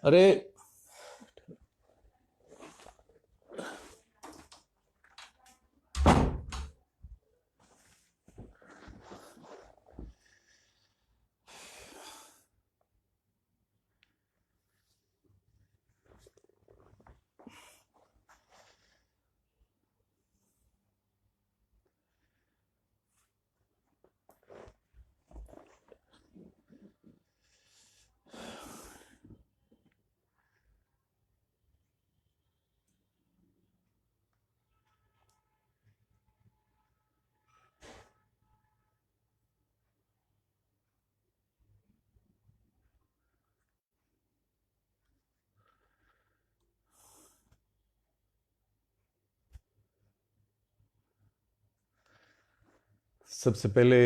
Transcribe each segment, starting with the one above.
अरे सबसे पहले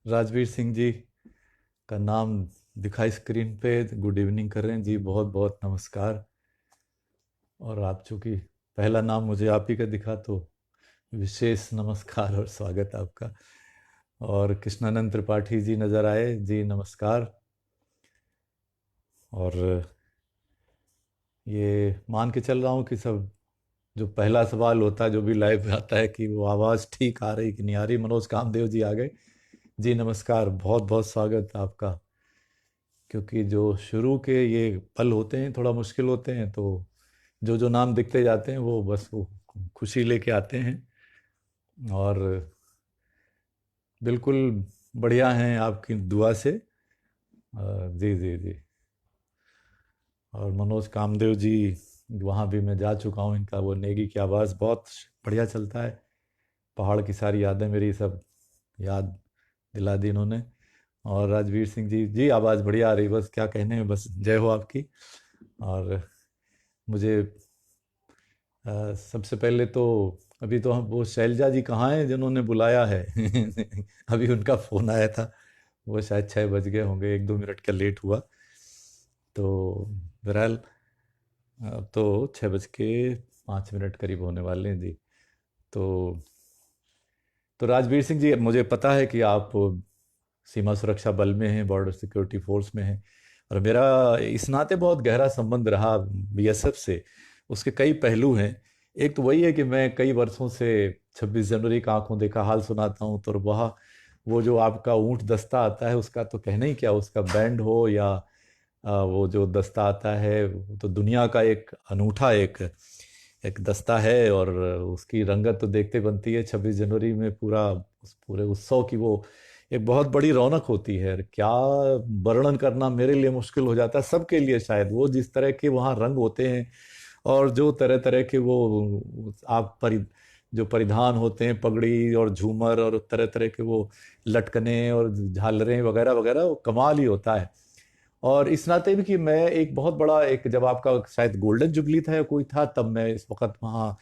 राजवीर सिंह जी का नाम दिखा स्क्रीन पे, गुड इवनिंग कर रहे हैं जी, बहुत बहुत नमस्कार। और आप चूंकि पहला नाम मुझे आप ही का दिखा तो विशेष नमस्कार और स्वागत आपका। और कृष्णानंद त्रिपाठी जी नज़र आए जी, नमस्कार। और ये मान के चल रहा हूँ कि सब जो पहला सवाल होता है जो भी लाइव में आता है कि वो आवाज़ ठीक आ रही कि नहीं आ रही। मनोज कामदेव जी आ गए जी, नमस्कार, बहुत बहुत स्वागत आपका। क्योंकि जो शुरू के ये पल होते हैं थोड़ा मुश्किल होते हैं, तो जो जो नाम दिखते जाते हैं वो बस वो खुशी लेके आते हैं। और बिल्कुल बढ़िया हैं आपकी दुआ से। जी जी जी। और मनोज कामदेव जी, वहाँ भी मैं जा चुका हूँ, इनका वो नेगी की आवाज़ बहुत बढ़िया चलता है। पहाड़ की सारी यादें मेरी सब याद दिला दी इन्होंने। और राजवीर सिंह जी जी, आवाज़ बढ़िया आ रही, बस क्या कहने हैं, बस जय हो आपकी। और मुझे सबसे पहले तो अभी तो हम वो शैलजा जी कहाँ हैं जिन्होंने बुलाया है अभी उनका फ़ोन आया था, वो शायद 6 बज गए होंगे, 1-2 मिनट का लेट हुआ। तो बहरहाल अब तो 6 बज के 5 मिनट करीब होने वाले हैं जी। तो राजवीर सिंह जी, मुझे पता है कि आप सीमा सुरक्षा बल में हैं, बॉर्डर सिक्योरिटी फोर्स में हैं। और मेरा इस नाते बहुत गहरा संबंध रहा बीएसएफ से। उसके कई पहलू हैं। एक तो वही है कि मैं कई वर्षों से 26 जनवरी का आंखों देखा हाल सुनाता हूँ, तो वह वो जो आपका ऊंट दस्ता आता है उसका तो कहना ही क्या, उसका बैंड हो या वो जो दस्ता आता है, वो तो दुनिया का एक अनूठा एक एक दस्ता है। और उसकी रंगत तो देखते बनती है 26 जनवरी में, पूरा उस पूरे उत्सव की वो एक बहुत बड़ी रौनक होती है। क्या वर्णन करना मेरे लिए मुश्किल हो जाता है, सबके लिए शायद, वो जिस तरह के वहाँ रंग होते हैं और जो तरह तरह के वो आप जो परिधान होते हैं, पगड़ी और झूमर और तरह तरह के वो लटकने और झालरें वगैरह वगैरह, वो कमाल ही होता है। और इस नाते भी कि मैं एक बहुत बड़ा एक, जब आपका शायद गोल्डन जुबली था या कोई था, तब मैं इस वक्त वहाँ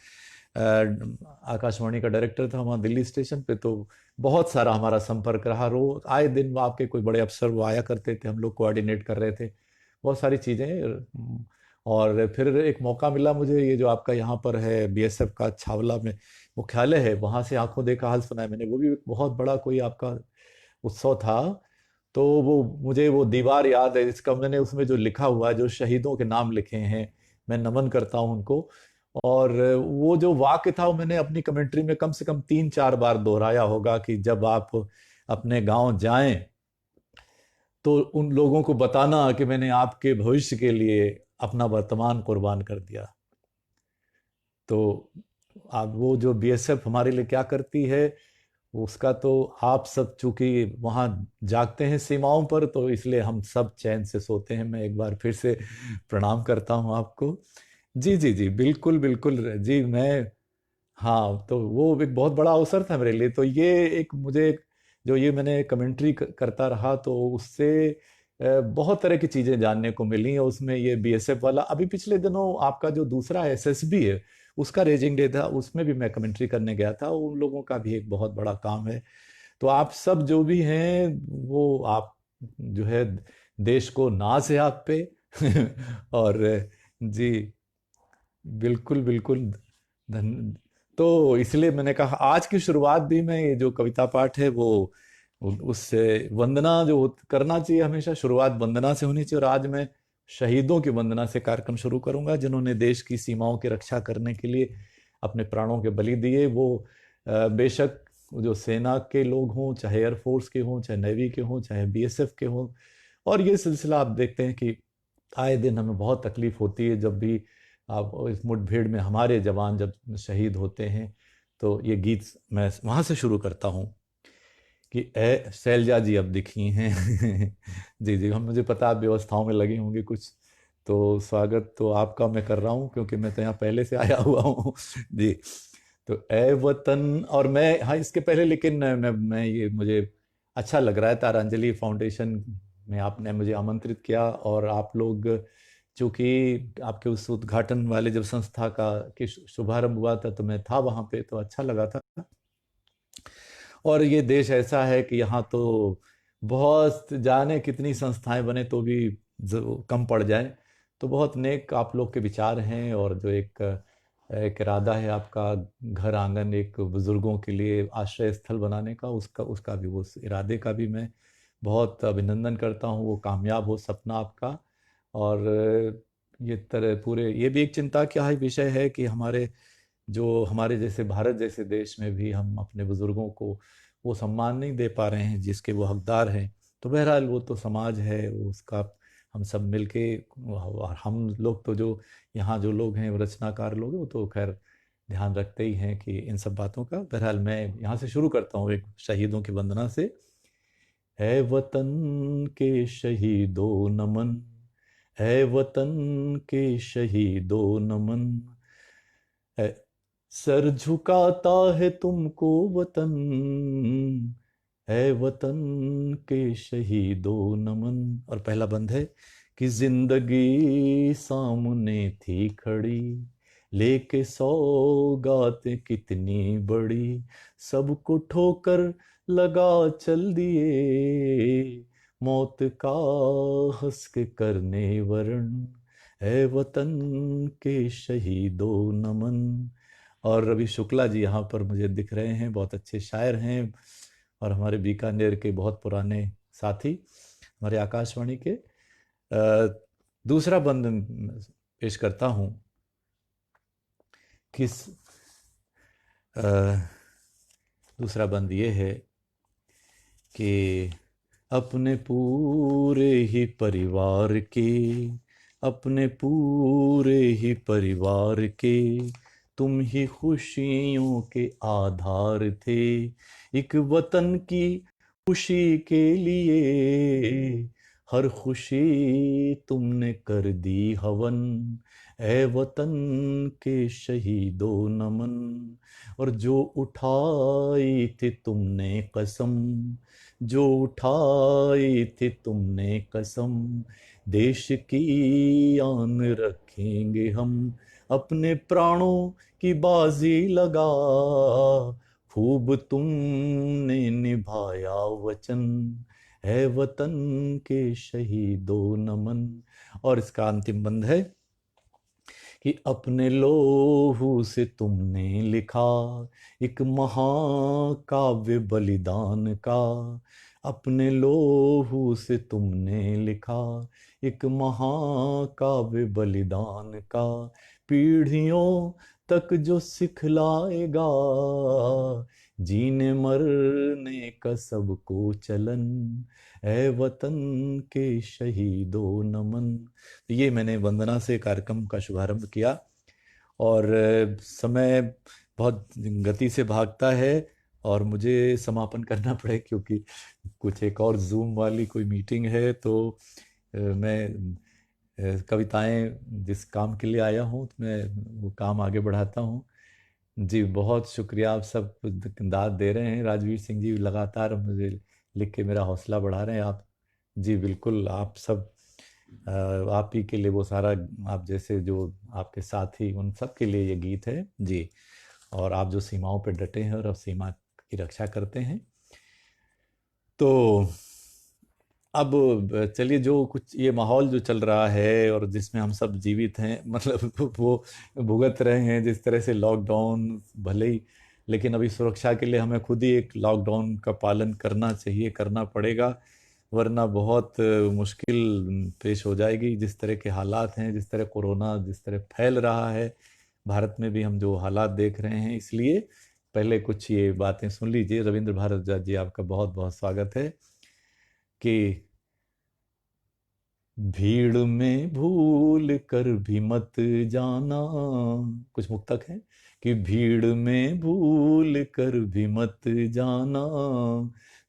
आकाशवाणी का डायरेक्टर था वहाँ दिल्ली स्टेशन पे। तो बहुत सारा हमारा संपर्क रहा, रोज आए दिन आपके कोई बड़े अफसर वो आया करते थे, हम लोग कोऑर्डिनेट कर रहे थे बहुत सारी चीज़ें। और फिर एक मौका मिला मुझे, ये जो आपका यहाँ पर है बीएसएफ का छावला में मुख्यालय है, वहाँ से आंखों देखा हाल सुना है मैंने। वो भी एक बहुत बड़ा कोई आपका उत्सव था। तो वो मुझे वो दीवार याद है जिसका मैंने उसमें जो लिखा हुआ है, जो शहीदों के नाम लिखे हैं, मैं नमन करता हूँ उनको। और वो जो वाक्य था वो मैंने अपनी कमेंट्री में कम से कम 3-4 बार दोहराया होगा कि जब आप अपने गांव जाएं तो उन लोगों को बताना कि मैंने आपके भविष्य के लिए अपना वर्तमान कुर्बान कर दिया। तो आप वो जो बीएसएफ हमारे लिए क्या करती है उसका तो आप सब चूंकि वहां जागते हैं सीमाओं पर, तो इसलिए हम सब चैन से सोते हैं। मैं एक बार फिर से प्रणाम करता हूं आपको। जी जी जी, बिल्कुल बिल्कुल जी। मैं हाँ, तो वो एक बहुत बड़ा अवसर था मेरे लिए। तो ये एक मुझे जो ये मैंने कमेंट्री करता रहा तो उससे बहुत तरह की चीजें जानने को मिली। और उसमें ये बीएसएफ वाला, अभी पिछले दिनों आपका जो दूसरा एसएसबी है उसका रेजिंग डे था, उसमें भी मैं कमेंट्री करने गया था। उन लोगों का भी एक बहुत बड़ा काम है। तो आप सब जो भी हैं वो आप जो है, देश को नाज है आप पे और जी, बिल्कुल बिल्कुल। धन तो इसलिए मैंने कहा आज की शुरुआत भी मैं ये जो कविता पाठ है वो उससे वंदना जो करना चाहिए, हमेशा शुरुआत वंदना से होनी चाहिए। और आज मैं शहीदों की वंदना से कार्यक्रम शुरू करूंगा, जिन्होंने देश की सीमाओं की रक्षा करने के लिए अपने प्राणों के बलि दिए। वो बेशक जो सेना के लोग हों, चाहे एयरफोर्स के हों, चाहे नेवी के हों, चाहे बीएसएफ के हों। और ये सिलसिला आप देखते हैं कि आए दिन हमें बहुत तकलीफ होती है जब भी आप इस मुठभेड़ में हमारे जवान जब शहीद होते हैं। तो ये गीत मैं वहाँ से शुरू करता हूँ कि ए शैलजा जी अब दिखी हैं। जी जी, हम मुझे पता आप व्यवस्थाओं में लगे होंगे कुछ, तो स्वागत तो आपका मैं कर रहा हूँ क्योंकि मैं तो यहाँ पहले से आया हुआ हूँ। जी। तो ए वतन, और मैं, हाँ इसके पहले लेकिन मैं ये मुझे अच्छा लग रहा है, तारांजलि फाउंडेशन में आपने मुझे आमंत्रित किया, और आप लोग चूंकि आपके उस उद्घाटन वाले जब संस्था का कि शुभारंभ हुआ था तो मैं था वहाँ पे, तो अच्छा लगा था। और ये देश ऐसा है कि यहाँ तो बहुत जाने कितनी संस्थाएं बने तो भी कम पड़ जाए। तो बहुत नेक आप लोग के विचार हैं, और जो एक एक इरादा है आपका घर आंगन एक बुजुर्गों के लिए आश्रय स्थल बनाने का, उसका उसका भी, उस इरादे का भी मैं बहुत अभिनंदन करता हूँ। वो कामयाब हो सपना आपका। और ये तरह पूरे, ये भी एक चिंता का विषय है कि हमारे जैसे भारत जैसे देश में भी हम अपने बुजुर्गों को वो सम्मान नहीं दे पा रहे हैं जिसके वो हकदार हैं। तो बहरहाल वो तो समाज है, वो उसका हम सब मिलके, और हम लोग तो जो यहाँ जो लोग हैं, वो रचनाकार लोग हैं, वो तो खैर ध्यान रखते ही हैं कि इन सब बातों का। बहरहाल मैं यहाँ से शुरू करता हूँ एक शहीदों की वंदना से। है वतन के शहीदों नमन, है वतन के शहीदों नमन, है सर झुकाता है तुमको वतन, है वतन के शहीदों नमन। और पहला बंद है कि जिंदगी सामने थी खड़ी, लेके सौगात कितनी बड़ी, सबको ठोकर लगा चल दिए, मौत का हंस के करने वरण, है वतन के शहीदों नमन। और रवि शुक्ला जी यहाँ पर मुझे दिख रहे हैं, बहुत अच्छे शायर हैं, और हमारे बीकानेर के बहुत पुराने साथी, हमारे आकाशवाणी के। दूसरा बंद पेश करता हूँ। किस दूसरा बंद ये है कि अपने पूरे ही परिवार के, अपने पूरे ही परिवार के, तुम ही खुशियों के आधार थे, एक वतन की खुशी के लिए हर खुशी तुमने कर दी हवन, ए वतन के शहीदों नमन। और जो उठाई थी तुमने कसम, जो उठाई थी तुमने कसम, देश की आन रखेंगे हम, अपने प्राणों की बाजी लगा, खूब तुमने निभाया वचन, है वतन के शहीदों नमन। और इसका अंतिम बंद है कि अपने लोहू से तुमने लिखा एक महाकाव्य बलिदान का, अपने लोहू से तुमने लिखा एक महाकाव्य बलिदान का, पीढ़ियों तक जो सिखलाएगा, जीने मरने का सबको चलन, है वतन के शहीदों नमन। तो ये मैंने वंदना से कार्यक्रम का शुभारंभ किया। और समय बहुत गति से भागता है और मुझे समापन करना पड़े, क्योंकि कुछ एक और जूम वाली कोई मीटिंग है। तो मैं कविताएं जिस काम के लिए आया हूँ, तो मैं वो काम आगे बढ़ाता हूँ। जी बहुत शुक्रिया, आप सब दाद दे रहे हैं। राजवीर सिंह जी लगातार मुझे लिख के मेरा हौसला बढ़ा रहे हैं। आप जी बिल्कुल, आप सब आप ही के लिए वो सारा, आप जैसे जो आपके साथी, उन सब के लिए ये गीत है जी। और आप जो सीमाओं पे डटे हैं और अब सीमा की रक्षा करते हैं। तो अब चलिए, जो कुछ ये माहौल जो चल रहा है और जिसमें हम सब जीवित हैं, मतलब वो भुगत रहे हैं जिस तरह से लॉकडाउन, भले ही, लेकिन अभी सुरक्षा के लिए हमें खुद ही एक लॉकडाउन का पालन करना चाहिए, करना पड़ेगा। वरना बहुत मुश्किल पेश हो जाएगी। जिस तरह के हालात हैं, जिस तरह कोरोना जिस तरह फैल रहा है, भारत में भी हम जो हालात देख रहे हैं, इसलिए पहले कुछ ये बातें सुन लीजिए। रविंद्र भारद्वाज जी, आपका बहुत बहुत स्वागत है। कि भीड़ में भूल कर भी मत जाना, कुछ मुक्तक है कि भीड़ में भूल कर भी मत जाना,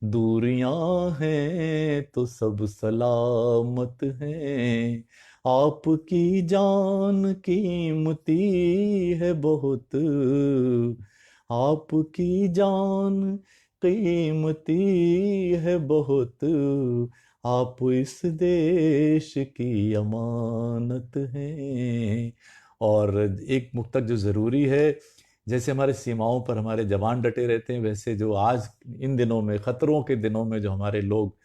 दूरियां हैं तो सब सलामत हैं, आपकी जान कीमती है बहुत, आपकी जान कीमती है बहुत, आप इस देश की अमानत हैं। और एक मुक्तक जो ज़रूरी है, जैसे हमारे सीमाओं पर हमारे जवान डटे रहते हैं, वैसे जो आज इन दिनों में, खतरों के दिनों में, जो हमारे लोग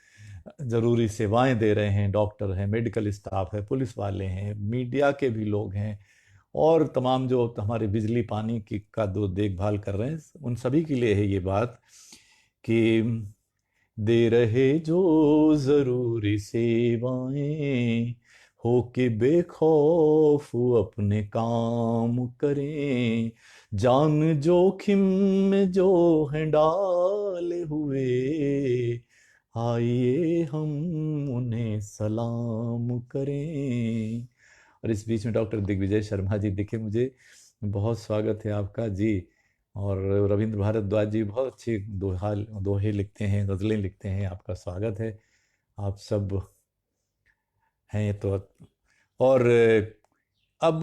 ज़रूरी सेवाएं दे रहे हैं, डॉक्टर हैं, मेडिकल स्टाफ है, पुलिस वाले हैं, मीडिया के भी लोग हैं, और तमाम जो हमारे बिजली पानी की का जो देखभाल कर रहे हैं, उन सभी के लिए है ये बात कि दे रहे जो जरूरी सेवाएं, हो के बेखौफ अपने काम करें, जान जोखिम में जो हैं डाले हुए, आइए हम उन्हें सलाम करें। और इस बीच में डॉक्टर दिग्विजय शर्मा जी दिखे मुझे, बहुत स्वागत है आपका जी। और रविंद्र भारद्वाज जी बहुत अच्छे दोहे लिखते हैं, गज़लें लिखते हैं, आपका स्वागत है। आप सब हैं तो। और अब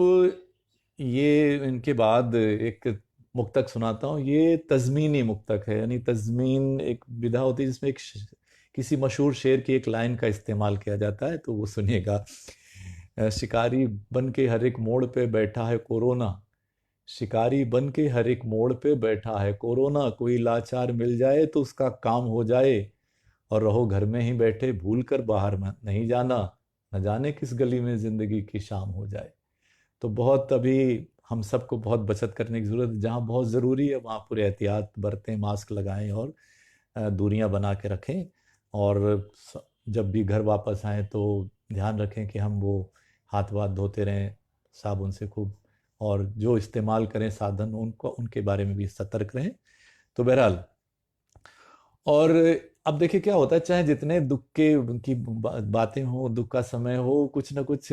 ये इनके बाद एक मुक्तक सुनाता हूँ। ये तज़मीनी मुक्तक है, यानी तज़मीन एक विधा होती है जिसमें किसी मशहूर शेर की एक लाइन का इस्तेमाल किया जाता है, तो वो सुनिएगा। शिकारी बन के हर एक मोड़ पे बैठा है कोरोना, शिकारी बन के हर एक मोड़ पे बैठा है कोरोना, कोई लाचार मिल जाए तो उसका काम हो जाए, और रहो घर में ही बैठे भूल कर बाहर नहीं जाना, न जाने किस गली में जिंदगी की शाम हो जाए। तो बहुत अभी हम सबको बहुत बचत करने की ज़रूरत है। जहाँ बहुत ज़रूरी है वहाँ पूरे एहतियात बरतें, मास्क लगाएं और दूरियां बना के रखें। और जब भी घर वापस आएँ तो ध्यान रखें कि हम वो हाथ वाथ धोते रहें साबुन से खूब, और जो इस्तेमाल करें साधन उनको, उनके बारे में भी सतर्क रहें। तो बहरहाल, और अब देखिए क्या होता है, चाहे जितने दुख के उनकी बातें हो, दुख का समय हो, कुछ ना कुछ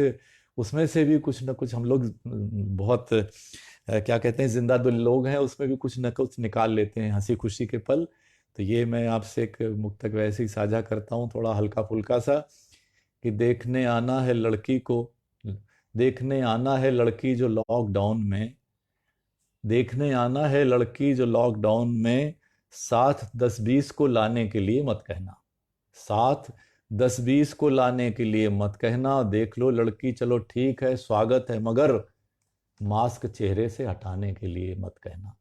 उसमें से भी कुछ ना कुछ हम लोग बहुत क्या कहते हैं, जिंदा दिल लोग हैं, उसमें भी कुछ ना कुछ निकाल लेते हैं, हंसी खुशी के पल। तो ये मैं आपसे एक मुक्तक वैसे ही साझा करता हूँ, थोड़ा हल्का फुल्का सा। कि देखने आना है लड़की को, देखने आना है लड़की जो लॉकडाउन में, देखने आना है लड़की जो लॉकडाउन में, साथ 10-20 को लाने के लिए मत कहना, साथ 10-20 को लाने के लिए मत कहना, देख लो लड़की चलो ठीक है स्वागत है, मगर मास्क चेहरे से हटाने के लिए मत कहना।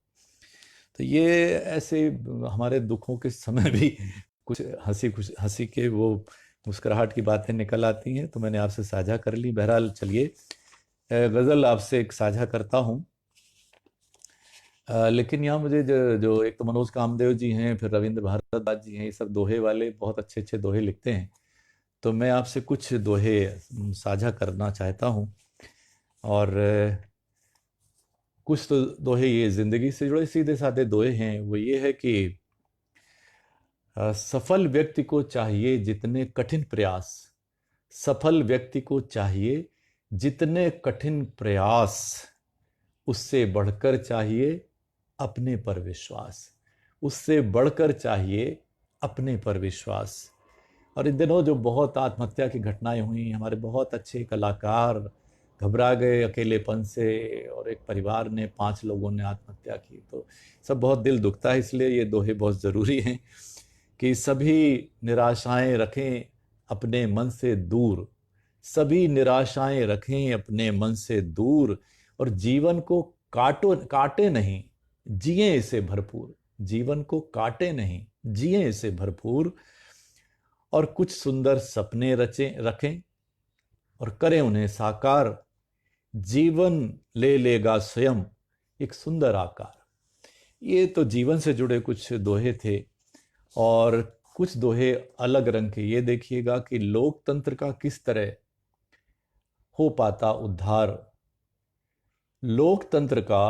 तो ये ऐसे हमारे दुखों के समय भी कुछ हंसी के वो मुस्कुराहट की बातें निकल आती हैं, तो मैंने आपसे साझा कर ली। बहरहाल चलिए, गज़ल आपसे एक साझा करता हूँ। लेकिन यहाँ मुझे जो एक तो मनोज कामदेव जी हैं, फिर रविंद्र भारद्वाज जी हैं, ये सब दोहे वाले बहुत अच्छे अच्छे दोहे लिखते हैं। तो मैं आपसे कुछ दोहे साझा करना चाहता हूँ। और कुछ तो दोहे ये ज़िंदगी से जुड़े सीधे साधे दोहे हैं। वो ये है कि सफल व्यक्ति को चाहिए जितने कठिन प्रयास, सफल व्यक्ति को चाहिए जितने कठिन प्रयास, उससे बढ़कर चाहिए अपने पर विश्वास, उससे बढ़कर चाहिए अपने पर विश्वास। और इन दिनों जो बहुत आत्महत्या की घटनाएं हुई, हमारे बहुत अच्छे कलाकार घबरा गए अकेलेपन से, और एक परिवार ने 5 लोगों ने आत्महत्या की, तो सब बहुत दिल दुखता है। इसलिए ये दोहे बहुत ज़रूरी हैं कि सभी निराशाएं रखें अपने मन से दूर, सभी निराशाएं रखें अपने मन से दूर, और जीवन को काटे नहीं, जिए इसे भरपूर, जीवन को काटे नहीं, जिए इसे भरपूर, और कुछ सुंदर सपने रखें और करें उन्हें साकार, जीवन ले लेगा स्वयं एक सुंदर आकार। ये तो जीवन से जुड़े कुछ दोहे थे। और कुछ दोहे अलग रंग के। ये देखिएगा कि लोकतंत्र का किस तरह हो पाता उद्धार। लोकतंत्र का,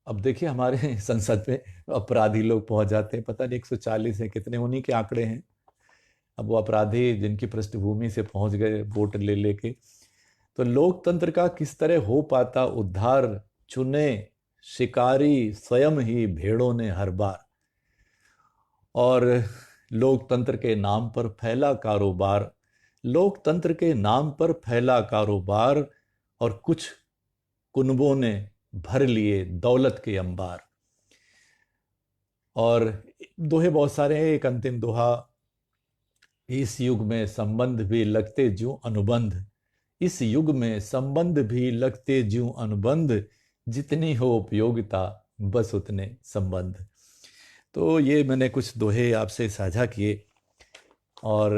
अब देखिए हमारे संसद में अपराधी लोग पहुंच जाते हैं, पता नहीं 140 है कितने, उन्हीं के आंकड़े हैं। अब वो अपराधी जिनकी पृष्ठभूमि से पहुंच गए वोट ले लेके, तो लोकतंत्र का किस तरह हो पाता उद्धार, चुने शिकारी स्वयं ही भेड़ों ने हर बार। और लोकतंत्र के नाम पर फैला कारोबार, लोकतंत्र के नाम पर फैला कारोबार, और कुछ कुनबों ने भर लिए दौलत के अंबार। और दोहे बहुत सारे हैं, एक अंतिम दोहा, इस युग में संबंध भी लगते ज्यों अनुबंध, इस युग में संबंध भी लगते ज्यों अनुबंध, जितनी हो उपयोगिता बस उतने संबंध। तो ये मैंने कुछ दोहे आपसे साझा किए। और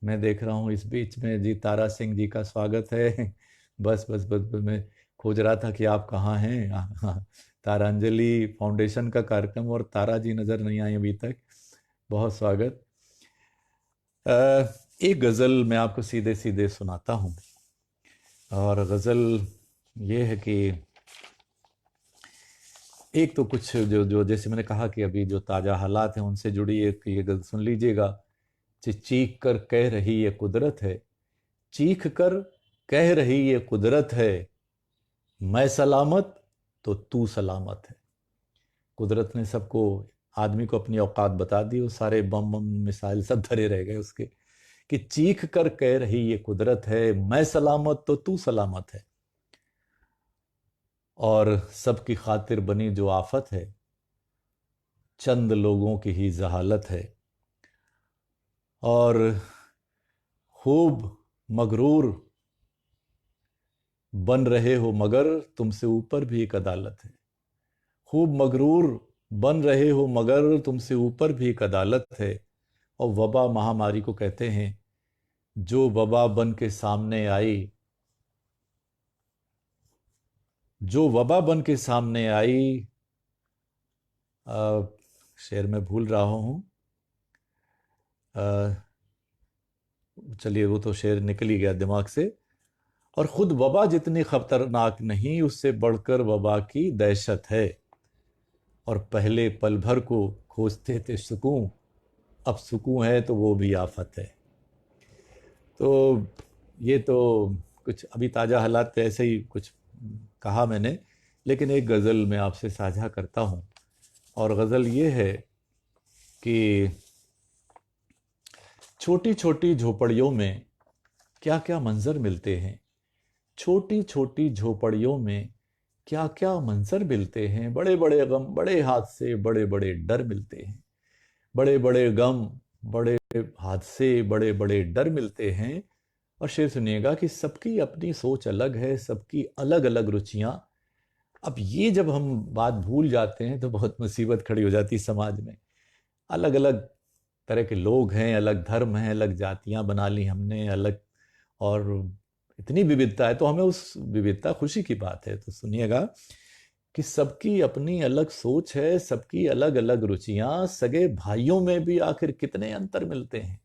मैं देख रहा हूँ इस बीच में जी तारा सिंह जी का स्वागत है। बस बस बस, बस मैं खोज रहा था कि आप कहाँ हैं। हाँ, तारांजलि फाउंडेशन का कार्यक्रम और तारा जी नज़र नहीं आई अभी तक। बहुत स्वागत। एक गज़ल मैं आपको सीधे सीधे सुनाता हूँ। और गज़ल ये है कि एक तो कुछ जो जो जैसे मैंने कहा कि अभी जो ताज़ा हालात हैं उनसे जुड़ी एक ये गज़ल सुन लीजिएगा। चीख कर कह रही ये कुदरत है, चीख कर कह रही ये कुदरत है, मैं सलामत तो तू सलामत है। कुदरत ने सबको, आदमी को अपनी औकात बता दी, वो सारे बम बम मिसाइल सब धरे रह गए उसके, कि चीख कर कह रही ये कुदरत है, मैं सलामत तो तू सलामत है। और सबकी खातिर बनी जो आफत है, चंद लोगों की ही जहालत है। और खूब मगरूर बन रहे हो मगर तुमसे ऊपर भी एक अदालत है। खूब मगरूर बन रहे हो मगर तुमसे ऊपर भी एक अदालत है। और वबा महामारी को कहते हैं, जो वबा बन के सामने आई, जो वबा बन के सामने आई, शेर में भूल रहा हूं, चलिए वो तो शेर निकल ही गया दिमाग से। और खुद वबा जितनी खतरनाक नहीं, उससे बढ़कर वबा की दहशत है। और पहले पल भर को खोजते थे सुकून, अब सुकून है तो वो भी आफत है। तो ये तो कुछ अभी ताज़ा हालात पे ऐसे ही कुछ कहा मैंने, लेकिन एक गज़ल मैं आपसे साझा करता हूँ। और गज़ल ये है कि छोटी छोटी झोपड़ियों में क्या क्या मंजर मिलते हैं, छोटी छोटी झोपड़ियों में क्या क्या मंजर मिलते हैं, बड़े बड़े गम बड़े हादसे बड़े बड़े डर मिलते हैं, बड़े बड़े गम बड़े हादसे बड़े बड़े डर मिलते हैं। और शेर सुनिएगा कि सबकी अपनी सोच अलग है, सबकी अलग अलग रुचियां। अब ये जब हम बात भूल जाते हैं तो बहुत मुसीबत खड़ी हो जाती है समाज में। अलग अलग तरह के लोग हैं, अलग धर्म हैं, अलग जातियां बना ली हमने अलग, और इतनी विविधता है, तो हमें उस विविधता खुशी की बात है। तो सुनिएगा कि सबकी अपनी अलग सोच है, सबकी अलग अलग रुचियां, सगे भाइयों में भी आखिर कितने अंतर मिलते हैं,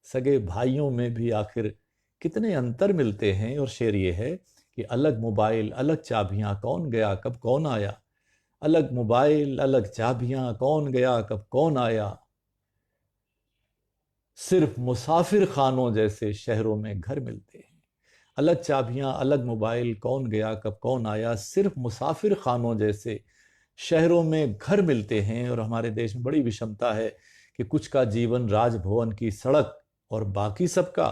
सगे भाइयों में भी आखिर कितने अंतर मिलते हैं। और शेर ये है कि अलग मोबाइल अलग चाबियां, कौन गया कब कौन आया, अलग मोबाइल अलग चाबियां, कौन गया कब कौन आया, सिर्फ मुसाफिर खानों जैसे शहरों में घर मिलते हैं। अलग चाबियां अलग मोबाइल, कौन गया कब कौन आया, सिर्फ मुसाफिर खानों जैसे शहरों में घर मिलते हैं। और हमारे देश में बड़ी विषमता है कि कुछ का जीवन राजभवन की सड़क और बाकी सबका,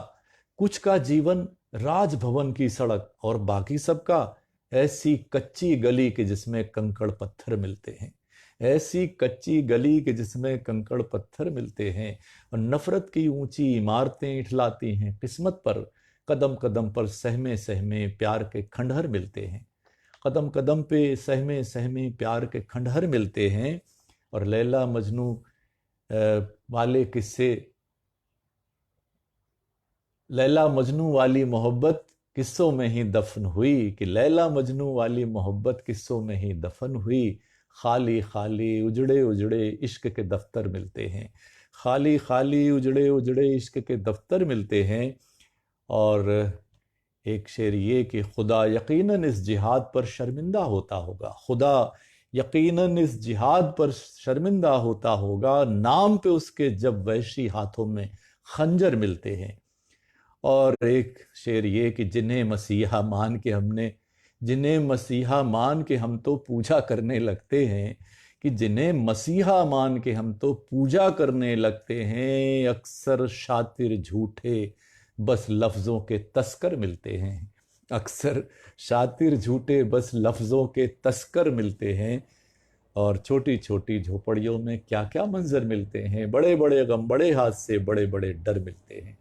कुछ का जीवन राजभवन की सड़क और बाकी सबका ऐसी कच्ची गली के जिसमें कंकड़ पत्थर मिलते हैं, ऐसी कच्ची गली के जिसमें कंकड़ पत्थर मिलते हैं। और नफरत की ऊंची इमारतें इठलाती हैं किस्मत पर, कदम कदम पर सहमे सहमे प्यार के खंडहर मिलते हैं, कदम कदम पे सहमे सहमे प्यार के खंडहर मिलते हैं। और लैला मजनू वाले किस्से, लैला मजनू वाली मोहब्बत किस्सों में ही दफन हुई, कि लैला मजनू वाली मोहब्बत किस्सों में ही दफन हुई। खाली खाली उजड़े उजड़े इश्क के दफ्तर मिलते हैं, खाली खाली उजड़े उजड़े इश्क के दफ्तर मिलते हैं। और एक शेर ये कि खुदा यकीनन इस जिहाद पर शर्मिंदा होता होगा, खुदा यकीनन इस जिहाद पर शर्मिंदा होता होगा, नाम पे उसके जब वैशी हाथों में खंजर मिलते हैं। और एक शेर ये कि जिन्हें मसीहा मान के हम तो पूजा करने लगते हैं, कि जिन्हें मसीहा मान के हम तो पूजा करने लगते हैं, अक्सर शातिर झूठे बस लफ्जों के तस्कर मिलते हैं। अक्सर शातिर झूठे बस लफ्जों के तस्कर मिलते हैं। और छोटी छोटी झोपड़ियों में क्या क्या मंजर मिलते हैं, बड़े बड़े गम, बड़े हादसे, बड़े बड़े डर मिलते हैं।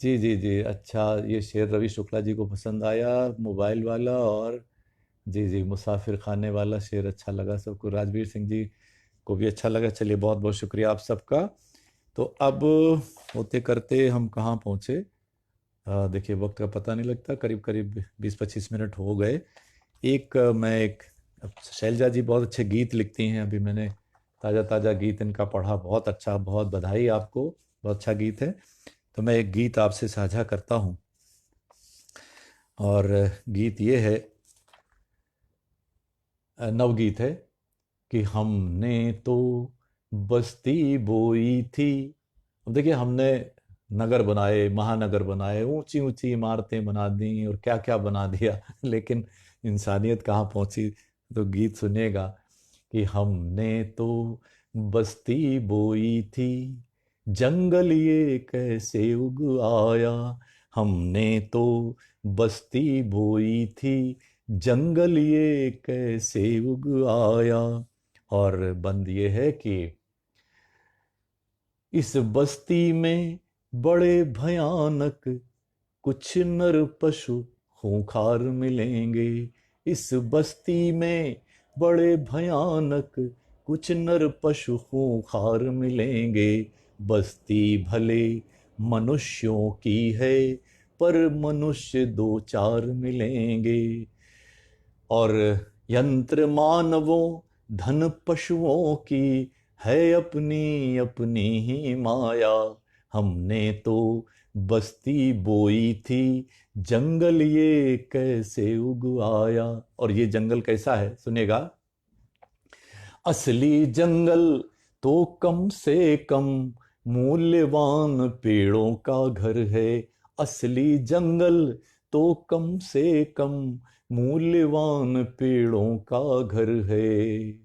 जी जी जी, अच्छा, ये शेर रवि शुक्ला जी को पसंद आया, मोबाइल वाला। और जी जी, मुसाफिर खाने वाला शेर अच्छा लगा सबको, राजवीर सिंह जी को भी अच्छा लगा। चलिए, बहुत बहुत शुक्रिया आप सबका। तो अब होते करते हम कहाँ पहुँचे? देखिए, वक्त का पता नहीं लगता, करीब करीब 20-25 मिनट हो गए। अब शैलजा जी बहुत अच्छे गीत लिखती हैं, अभी मैंने ताज़ा ताज़ा गीत इनका पढ़ा, बहुत अच्छा, बहुत बधाई आपको, बहुत अच्छा गीत है। तो मैं एक गीत आपसे साझा करता हूँ, और गीत ये है, नवगीत है कि हमने तो बस्ती बोई थी। अब देखिए, हमने नगर बनाए, महानगर बनाए, ऊंची ऊंची इमारतें बना दी और क्या क्या बना दिया, लेकिन इंसानियत कहाँ पहुंची? तो गीत सुनिएगा कि हमने तो बस्ती बोई थी, जंगल ये कैसे उग आया। हमने तो बस्ती बोई थी, जंगल ये कैसे उग आया। और बंद ये है कि इस बस्ती में बड़े भयानक कुछ नर पशु खूंखार मिलेंगे। इस बस्ती में बड़े भयानक कुछ नर पशु खूंखार मिलेंगे। बस्ती भले मनुष्यों की है, पर मनुष्य दो चार मिलेंगे। और यंत्र मानवों धन पशुओं की है अपनी अपनी ही माया। हमने तो बस्ती बोई थी, जंगल ये कैसे उग आया। और ये जंगल कैसा है, सुनिएगा। असली जंगल तो कम से कम मूल्यवान पेड़ों का घर है। असली जंगल तो कम से कम मूल्यवान पेड़ों का घर है।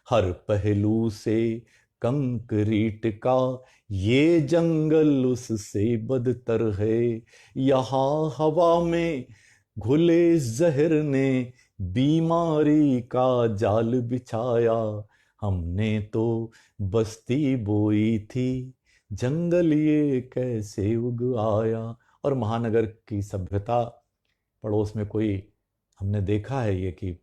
हर पहलू से कंक्रीट का ये जंगल उससे बदतर है। यहाँ हवा में घुले जहर ने बीमारी का जाल बिछाया। हमने तो बस्ती बोई थी, जंगल ये कैसे उग आया। और महानगर की सभ्यता, पड़ोस में कोई, हमने देखा है ये कि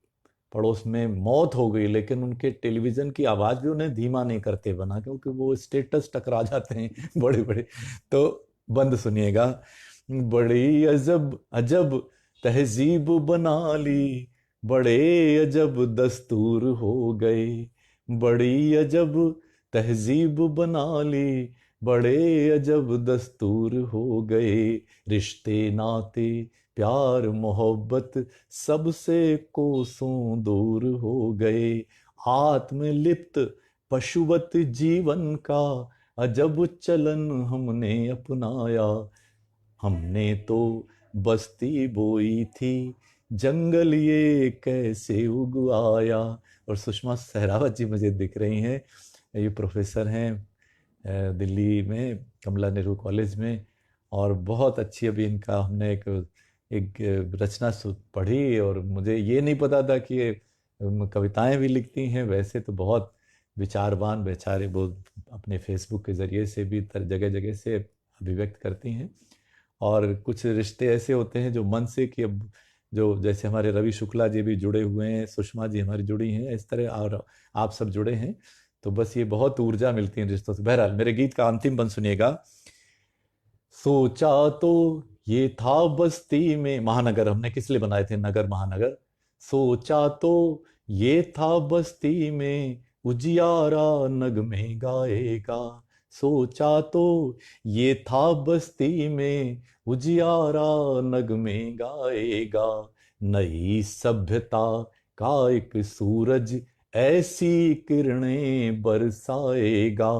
पड़ोस में मौत हो गई, लेकिन उनके टेलीविजन की आवाज भी उन्हें धीमा नहीं करते बना, क्योंकि वो स्टेटस टकरा जाते हैं बड़े बड़े। तो बंद सुनिएगा। बड़ी अजब अजब तहजीब बना ली, बड़े अजब दस्तूर हो गए। बड़ी अजब तहजीब बना ली, बड़े अजब दस्तूर हो गए। रिश्ते नाते प्यार मोहब्बत सबसे कोसों दूर हो गए। आत्मलिप्त पशुवत जीवन का अजब चलन हमने अपनाया। हमने तो बस्ती बोई थी, जंगल ये कैसे उग आया। और सुषमा सहरावत जी मुझे दिख रही हैं, ये प्रोफेसर हैं दिल्ली में कमला नेहरू कॉलेज में। और बहुत अच्छी, अभी इनका हमने एक एक रचना पढ़ी, और मुझे ये नहीं पता था कि ये कविताएं भी लिखती हैं। वैसे तो बहुत विचारवान बेचारे, वो अपने फेसबुक के ज़रिए से भी जगह जगह से अभिव्यक्त करती हैं। और कुछ रिश्ते ऐसे होते हैं जो मन से, कि अब जो जैसे हमारे रवि शुक्ला जी भी जुड़े हुए हैं, सुषमा जी हमारी जुड़ी हैं, इस तरह और आप सब जुड़े हैं, तो बस ये बहुत ऊर्जा मिलती है रिश्तों से। बहरहाल, मेरे गीत का अंतिम बंद सुनिएगा। सोचा तो ये था बस्ती में, महानगर हमने किस लिए बनाए थे, नगर महानगर। सोचा तो ये था बस्ती में उजियारा नग में गाएगा। सोचा तो ये था बस्ती में, उजियारा नग में गाएगा। नई सभ्यता का एक सूरज ऐसी किरणें बरसाएगा।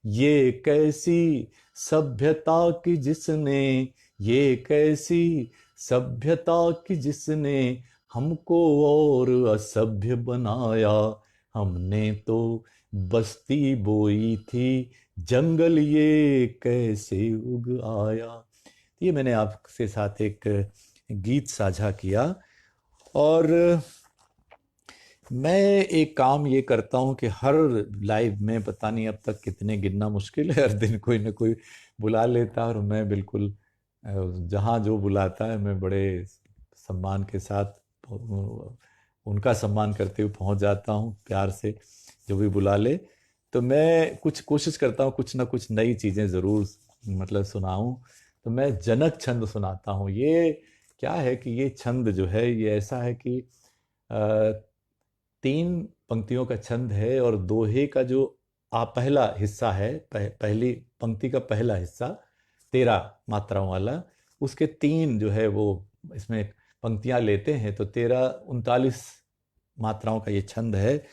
ये कैसी सभ्यता की जिसने, ये कैसी सभ्यता की जिसने हमको और असभ्य बनाया। हमने तो बस्ती बोई थी, जंगल ये कैसे उग आया। ये मैंने आपके साथ एक गीत साझा किया। और मैं एक काम ये करता हूँ कि हर लाइव में, पता नहीं अब तक कितने गिनना मुश्किल है, हर दिन कोई ना कोई बुला लेता है और मैं बिल्कुल जहाँ जो बुलाता है मैं बड़े सम्मान के साथ उनका सम्मान करते हुए पहुँच जाता हूँ, प्यार से जो भी बुला ले। तो मैं कुछ कोशिश करता हूँ कुछ ना कुछ नई चीज़ें ज़रूर मतलब सुनाऊँ। तो मैं जनक छंद सुनाता हूँ। ये क्या है कि ये छंद जो है ये ऐसा है कि तीन पंक्तियों का छंद है और दोहे का जो पहला हिस्सा है, पहली पंक्ति का पहला हिस्सा 13 मात्राओं वाला, उसके तीन जो है वो इसमें पंक्तियां लेते हैं, तो 13 39 मात्राओं का ये छंद है।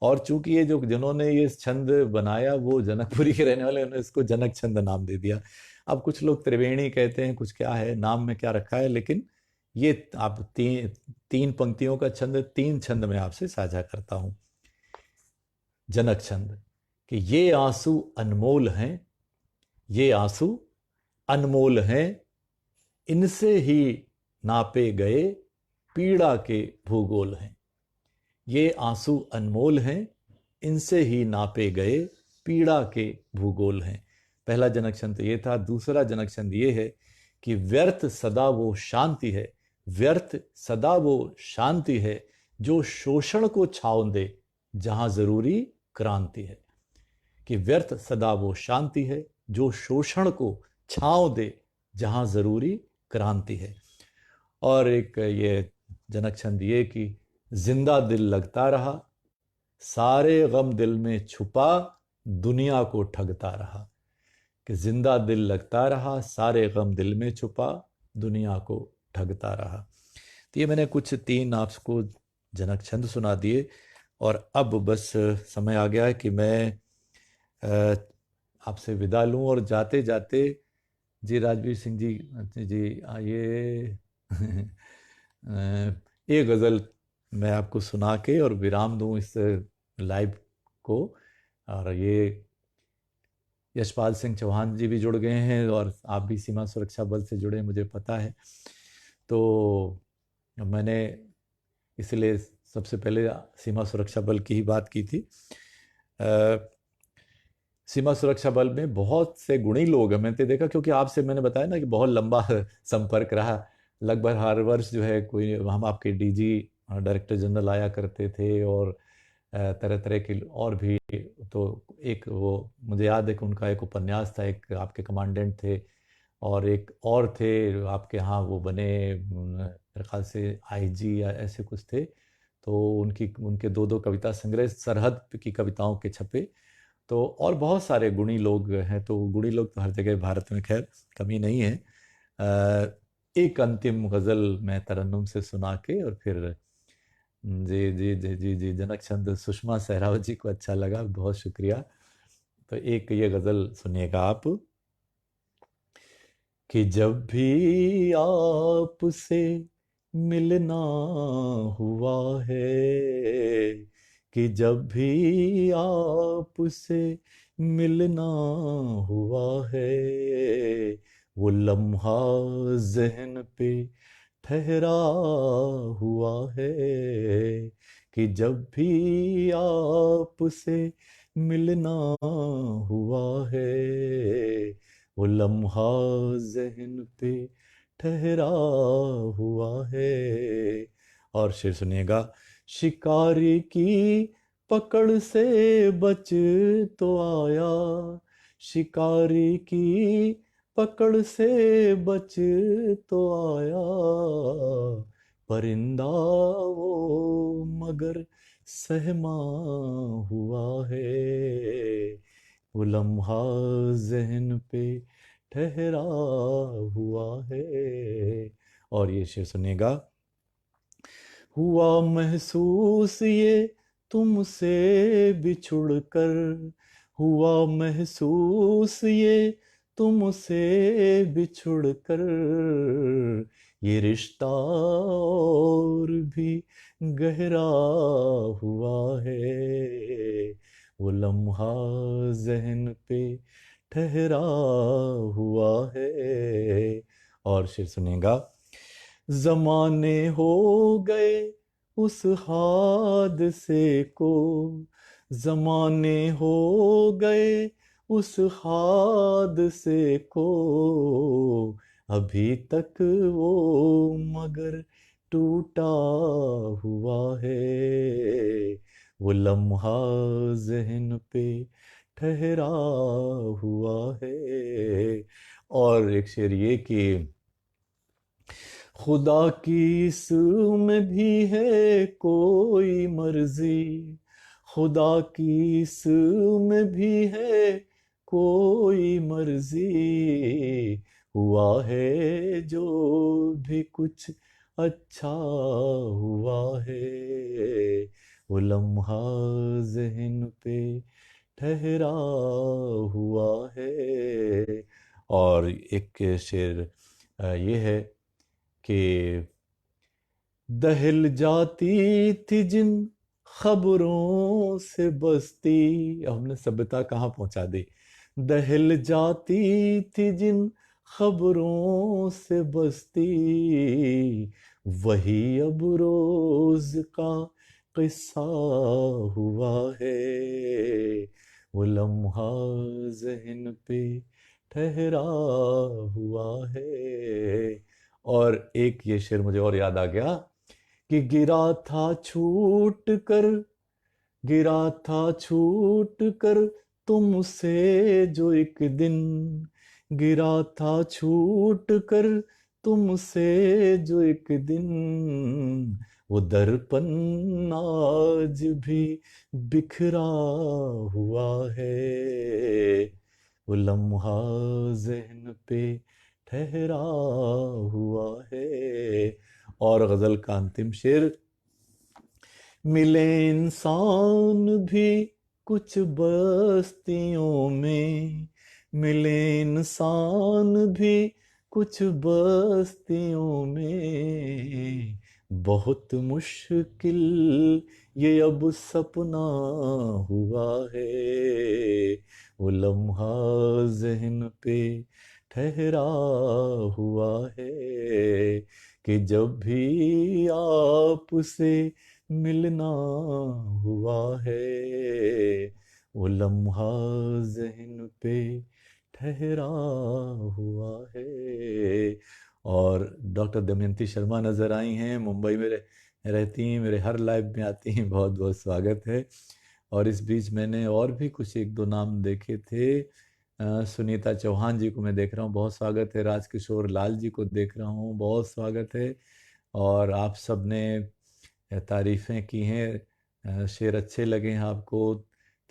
और चूंकि ये जो जिन्होंने ये छंद बनाया वो जनकपुरी के रहने वाले, उन्होंने इसको जनक छंद नाम दे दिया। अब कुछ लोग त्रिवेणी कहते हैं, कुछ क्या है नाम में क्या रखा है, लेकिन ये आप तीन पंक्तियों का छंद, तीन छंद में आपसे साझा करता हूं। जनक छंद कि ये आंसू अनमोल हैं, ये आंसू अनमोल हैं, इनसे ही नापे गए पीड़ा के भूगोल हैं। ये आंसू अनमोल हैं, इनसे ही नापे गए पीड़ा के भूगोल हैं। पहला जनक छंद ये था। दूसरा जनक छंद ये है कि व्यर्थ सदा वो शांति है, व्यर्थ सदा वो शांति है, जो शोषण को छाव दे जहां जरूरी क्रांति है। कि व्यर्थ सदा वो शांति है जो शोषण को छांव दे जहां जरूरी क्रांति है। और एक ये जनक छंद ये कि जिंदा दिल लगता रहा, सारे गम दिल में छुपा, दुनिया को ठगता रहा। कि जिंदा दिल लगता रहा, सारे गम दिल में छुपा, दुनिया को ठगता रहा। तो ये मैंने कुछ तीन आपको जनक छंद सुना दिए। और अब बस समय आ गया है कि मैं आपसे विदा लूं। और जाते जाते जी राजवीर सिंह जी, जी आइए एक गज़ल मैं आपको सुना के और विराम दूं इस लाइव को। और ये यशपाल सिंह चौहान जी भी जुड़ गए हैं और आप भी सीमा सुरक्षा बल से जुड़े, मुझे पता है। तो मैंने इसलिए सबसे पहले सीमा सुरक्षा बल की ही बात की थी। सीमा सुरक्षा बल में बहुत से गुणी लोग हैं, मैंने देखा, क्योंकि आपसे मैंने बताया ना कि बहुत लंबा संपर्क रहा। लगभग हर वर्ष जो है कोई हम आपके डीजी डायरेक्टर जनरल आया करते थे और तरह तरह के और भी। तो एक वो मुझे याद है कि उनका एक उपन्यास था, एक आपके कमांडेंट थे और एक और थे आपके यहाँ वो बने, मेरे ख्याल से आईजी या ऐसे कुछ थे। तो उनकी उनके दो दो कविता संग्रह सरहद की कविताओं के छपे। तो और बहुत सारे गुणी लोग हैं। तो गुणी लोग तो हर जगह भारत में खैर कमी नहीं है। एक अंतिम गजल मैं तरन्नुम से सुना के और फिर जी जी जी जी जी जनक छंद सुषमा सहरावत जी को अच्छा लगा, बहुत शुक्रिया। तो एक ये गजल सुनिएगा आप कि जब भी आपसे मिलना हुआ है, कि जब भी आपसे मिलना हुआ है, वो लम्हा जहन पे ठहरा हुआ है। कि जब भी आपसे मिलना हुआ है, वो लम्हा जहन पे ठहरा हुआ है। और शेर सुनिएगा, शिकारी की पकड़ से बच तो आया, शिकारी की पकड़ से बच तो आया, परिंदा वो मगर सहमा हुआ है, वो लम्हा जहन पे ठहरा हुआ है। और ये शेर सुनिएगा। हुआ महसूस ये तुमसे बिछुड़ कर, हुआ महसूस ये तुमसे बिछुड़ कर, ये रिश्ता और भी गहरा हुआ है, वो लम्हा जहन पे ठहरा हुआ है। और शेर सुनिएगा। जमाने हो गए उस हादसे को, जमाने हो गए उस हादसे को, अभी तक वो मगर टूटा हुआ है, वो लम्हा जहन पे ठहरा हुआ है। और एक शेर ये कि खुदा की इसमें भी है कोई मर्जी, खुदा की इसमें भी है कोई मर्जी, हुआ है जो भी कुछ अच्छा हुआ है, वो लम्हा जहन पे ठहरा हुआ है। और एक शेर ये है कि दहल जाती थी जिन खबरों से बस्ती, अब हमने सभ्यता कहाँ पहुंचा दी। दहल जाती थी जिन खबरों से बस्ती, वही अब रोज का किस्सा हुआ है, वो लम्हा जहन पे ठहरा हुआ है। और एक ये शेर मुझे और याद आ गया कि गिरा था छूट कर, गिरा था छूट कर तुमसे जो एक दिन, गिरा था छूट कर तुमसे जो एक दिन, वो दर्पण आज भी बिखरा हुआ है, वो लम्हा जहन पे ठहरा हुआ है। और गजल का अंतिम शेर। मिले इंसान भी कुछ बस्तियों में, मिले इंसान भी कुछ बस्तियों में, बहुत मुश्किल ये अब सपना हुआ है, वो लम्हा जहन पे ठहरा हुआ है, कि जब भी आपसे मिलना हुआ है, वो लम्हा जहन पे ठहरा हुआ है। और डॉक्टर दमयंती शर्मा नज़र आई हैं, मुंबई में रहती हैं, मेरे हर लाइव में आती हैं, बहुत बहुत स्वागत है। और इस बीच मैंने और भी कुछ एक दो नाम देखे थे। सुनीता चौहान जी को मैं देख रहा हूँ, बहुत स्वागत है। राजकिशोर लाल जी को देख रहा हूँ, बहुत स्वागत है। और आप सब ने तारीफ़ें की हैं, शेर अच्छे लगे हैं आपको,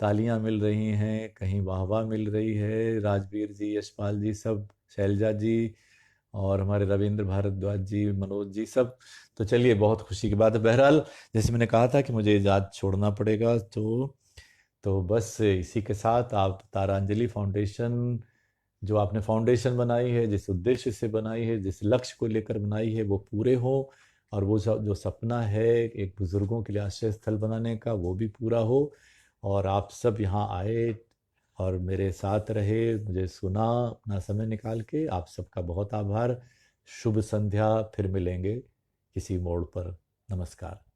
तालियां मिल रही हैं, कहीं वाहवाह मिल रही है। राजवीर जी, यशपाल जी, सब, शैलजा जी, और हमारे रविंद्र भारद्वाज जी, मनोज जी, सब। तो चलिए, बहुत खुशी की बात है। बहरहाल, जैसे मैंने कहा था कि मुझे इजाज़त छोड़ना पड़ेगा, तो बस इसी के साथ आप तारांजलि फाउंडेशन, जो आपने फाउंडेशन बनाई है, जिस उद्देश्य से बनाई है, जिस लक्ष्य को लेकर बनाई है, वो पूरे हो, और वो जो सपना है एक बुजुर्गों के लिए आश्रय स्थल बनाने का, वो भी पूरा हो। और आप सब यहाँ आए और मेरे साथ रहे, मुझे सुना, अपना समय निकाल के, आप सबका बहुत आभार। शुभ संध्या, फिर मिलेंगे किसी मोड़ पर। नमस्कार।